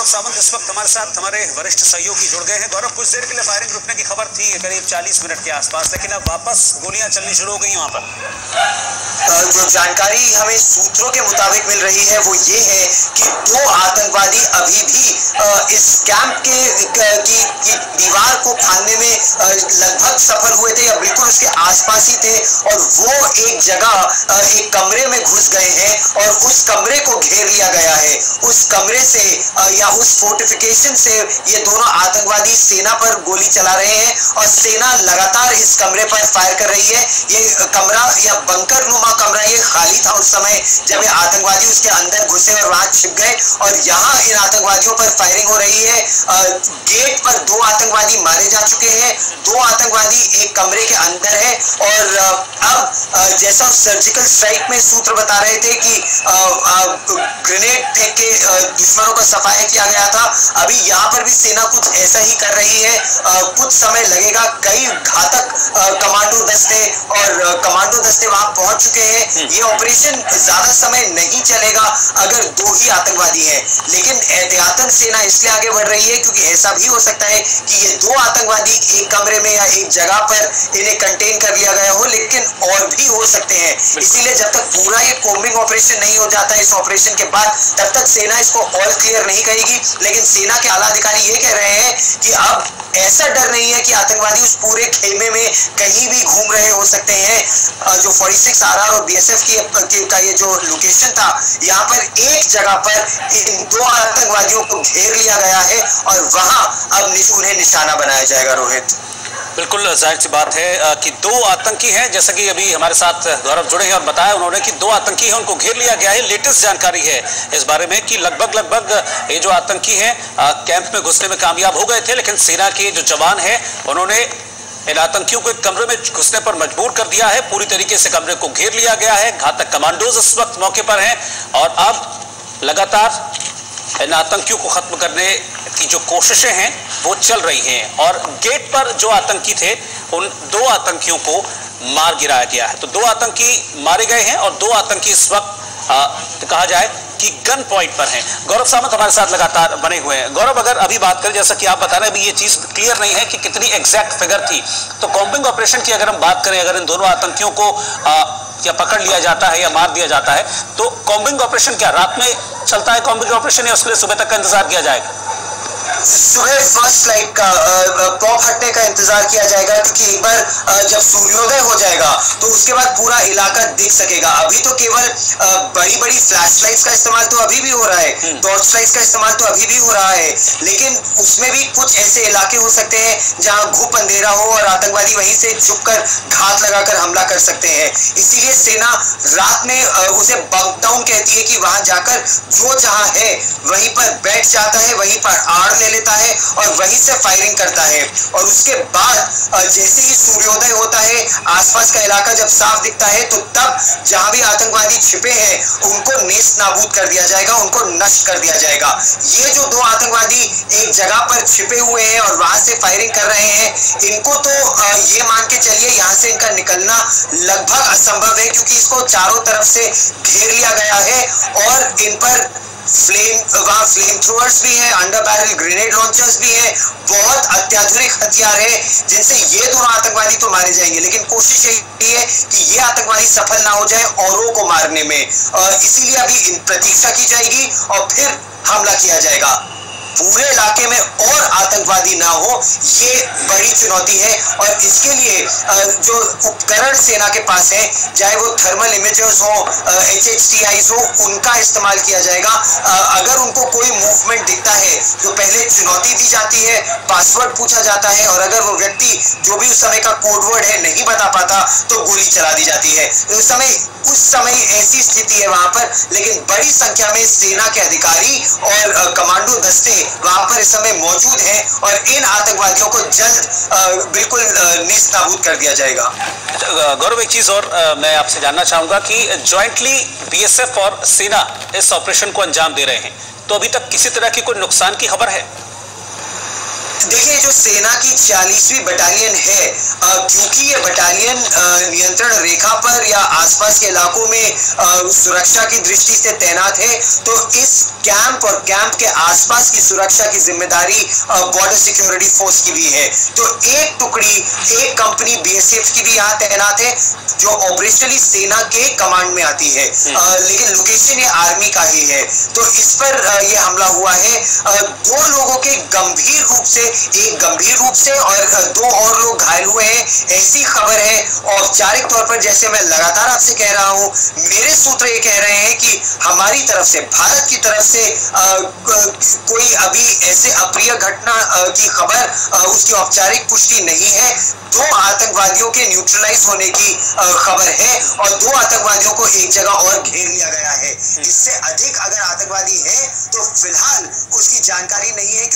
सावंत इस वक्त हमारे साथ हमारे वरिष्ठ सहयोगी जुड़ गए हैं। गौरव, कुछ देर के लिए फायरिंग रुकने की खबर थी करीब 40 मिनट के आसपास, लेकिन अब वापस गोलियां चलनी शुरू हो गई वहां पर। जो जानकारी हमें सूत्रों के मुताबिक मिल रही है वो ये है कि 2 आतंकवादी अभी भी इस कैंप की दीवार को फाड़ने में लगभग सफल हुए थे या बिल्कुल उसके आसपास ही थे, और वो एक जगह एक कमरे में घुस गए हैं और उस कमरे को घेर लिया गया है। उस कमरे से या उस फोर्टिफिकेशन से ये दोनों आतंकवादी सेना पर गोली चला रहे हैं और सेना लगातार इस कमरे पर फायर कर रही है। ये कमरा या बंकर नुमा कमरा ये खाली था उस समय जब ये आतंकवादी उसके अंदर घुसे और वहां छिप गए, और यहाँ इन आतंकवादियों पर फायरिंग हो रही है। गेट पर 2 आतंकवादी मारे जा चुके हैं, 2 आतंकवादी एक कमरे के अंदर है, और अब जैसा सर्जिकल स्ट्राइक में सूत्र बता रहे थे कि ग्रेनेड फेंक के दुश्मनों का सफाया किया गया था, अभी यहाँ पर भी सेना कुछ ऐसा ही कर रही है। कुछ समय लगेगा, कई घातक कमांडो दस्ते और कमांडो दस्ते वहां पहुंच चुके हैं। ये ऑपरेशन ज्यादा समय नहीं चलेगा अगर 2 ही आतंकवादी हैं, लेकिन एहतियातन सेना इसलिए आगे बढ़ रही है क्योंकि ऐसा भी हो सकता है कि ये 2 आतंकवादी एक कमरे में या एक जगह पर इन्हें कंटेन कर लिया गया हो, लेकिन और भी हो सकते हैं। इसीलिए जब तक पूरा ये कोम्बिंग ऑपरेशन नहीं हो जाता इस ऑपरेशन के बाद, तब तक सेना इसको ऑल क्लियर नहीं करेगी। लेकिन सेना के आला अधिकारी ये कह रहे हैं कि अब ऐसा डर नहीं है कि आतंकवादी उस पूरे खेमे में कहीं भी घूम रहे हो सकते हैं। जो 46 RR और BSF का ये जो लोकेशन था, यहाँ पर एक जगह पर इन 2 आतंकवादियों को घेर लिया गया है और वहां अब उन्हें निशाना बनाया जाएगा। रोहित, बिल्कुल जाहिर सी बात है कि 2 आतंकी हैं, जैसा कि अभी हमारे साथ गौरव जुड़े हैं और बताया उन्होंने कि 2 आतंकी हैं, उनको घेर लिया गया है। लेटेस्ट जानकारी है इस बारे में कि लगभग ये जो आतंकी हैं कैंप में घुसने में कामयाब हो गए थे, लेकिन सेना के जो जवान हैं उन्होंने इन आतंकियों को एक कमरे में घुसने पर मजबूर कर दिया है। पूरी तरीके से कमरे को घेर लिया गया है। घातक कमांडोज इस वक्त मौके पर हैं और अब लगातार इन आतंकियों को खत्म करने की जो कोशिशें हैं वो चल रही हैं, और गेट पर जो आतंकी थे उन 2 आतंकियों को मार गिराया गया है। तो 2 आतंकी मारे गए हैं और 2 आतंकी इस वक्त कहा जाए कि गन पॉइंट पर हैं। गौरव सावंत हमारे साथ लगातार बने हुए हैं। गौरव, अगर अभी बात करें, जैसा कि आप बता रहे हैं, अभी ये चीज क्लियर नहीं है कि कितनी एग्जैक्ट फिगर थी, तो कॉम्बिंग ऑपरेशन की अगर हम बात करें, अगर इन दोनों आतंकियों को या पकड़ लिया जाता है या मार दिया जाता है, तो कॉम्बिंग ऑपरेशन क्या रात में चलता है कॉम्बिंग ऑपरेशन, या उसके लिए सुबह तक का इंतजार किया जाएगा? सुबह फर्स्ट लाइट का पॉप हटने का इंतजार किया जाएगा, क्योंकि एक बार जब सूर्योदय हो जाएगा तो उसके बाद पूरा इलाका दिख सकेगा। अभी तो केवल बड़ी फ्लैश लाइट्स का इस्तेमाल तो अभी भी हो रहा है, टॉर्च लाइट्स का इस्तेमाल तो अभी भी हो रहा है, लेकिन उसमें भी कुछ ऐसे इलाके हो सकते हैं जहां घुप अंधेरा हो और आतंकवादी वहीं से छुपकर घात लगाकर हमला कर सकते हैं। इसीलिए सेना रात में उसे बंक डाउन कहती है कि वहां जाकर जो जहां है वहीं पर बैठ जाता है, वहीं पर आड़ ले लेता है और वहीं से फायरिंग करता है, और उसके बाद जैसे ही सूर्योदय होता है, आसपास का इलाका जब साफ दिखता है, तो तब जहां भी आतंकवादी छिपे हैं उनको नेस्त नाबूद कर दिया जाएगा, उनको नष्ट कर दिया जाएगा। ये जो 2 आतंकवादी एक जगह पर छिपे हुए हैं और वहां से फायरिंग कर रहे हैं, इनको तो ये मान के चलिए यहाँ से इनका निकलना लगभग असंभव है, क्योंकि इसको चारों तरफ से घेर लिया गया है और इन पर फ्लेम थ्रोअर्स भी है, अंडर बैरल ग्रेनेड लॉन्चर्स भी है, बहुत अत्याधुनिक हथियार है जिनसे ये दोनों आतंकवादी तो मारे जाएंगे, लेकिन कोशिश यही है कि ये आतंकवादी सफल ना हो जाए औरों को मारने में। इसीलिए अभी प्रतीक्षा की जाएगी और फिर हमला किया जाएगा। पूरे इलाके में और आतंकवादी ना हो, ये बड़ी चुनौती है, और इसके लिए जो उपकरण सेना के पास है, चाहे वो थर्मल इमेजर्स हो, HHTIs हो, उनका इस्तेमाल किया जाएगा। अगर उनको कोई मूवमेंट दिखता है तो पहले चुनौती दी जाती है, पासवर्ड पूछा जाता है, और अगर वो व्यक्ति जो भी उस समय का कोडवर्ड है नहीं बता पाता तो गोली चला दी जाती है। उस समय ऐसी स्थिति है वहां पर, लेकिन बड़ी संख्या में सेना के अधिकारी और कमांडो दस्ते वहां पर इस समय मौजूद हैं और इन आतंकवादियों को जल्द बिल्कुल नेस्त नाबूद कर दिया जाएगा। गौरव, एक चीज और मैं आपसे जानना चाहूंगा कि ज्वाइंटली BSF और सेना इस ऑपरेशन को अंजाम दे रहे हैं, तो अभी तक किसी तरह की कोई नुकसान की खबर है? देखिए, जो सेना की 40वीं बटालियन है, क्योंकि ये बटालियन नियंत्रण रेखा पर या आसपास के इलाकों में सुरक्षा की दृष्टि से तैनात है, तो इस कैंप और कैंप के आसपास की सुरक्षा की जिम्मेदारी बॉर्डर सिक्योरिटी फोर्स की भी है। तो एक टुकड़ी, एक कंपनी बीएसएफ की भी यहाँ तैनात है, जो ऑपरेशनली सेना के कमांड में आती है, लेकिन लोकेशन ये आर्मी का ही है। तो इस पर ये हमला हुआ है। 2 लोगों के गंभीर रूप से, एक गंभीर रूप से और 2 और लोग घायल हुए हैं, ऐसी खबर है। औपचारिक तौर पर, जैसे मैं लगातार आपसे कह रहा हूं, मेरे सूत्र ये कह रहे हैं कि हमारी तरफ से, भारत की तरफ से कोई अभी ऐसे अप्रिय घटना की खबर, उसकी औपचारिक पुष्टि नहीं है। 2 आतंकवादियों के न्यूट्रलाइज होने की खबर है और 2 आतंकवादियों को एक जगह और घेर लिया गया है। इससे अधिक अगर आतंकवादी है तो फिलहाल उसकी जानकारी नहीं है।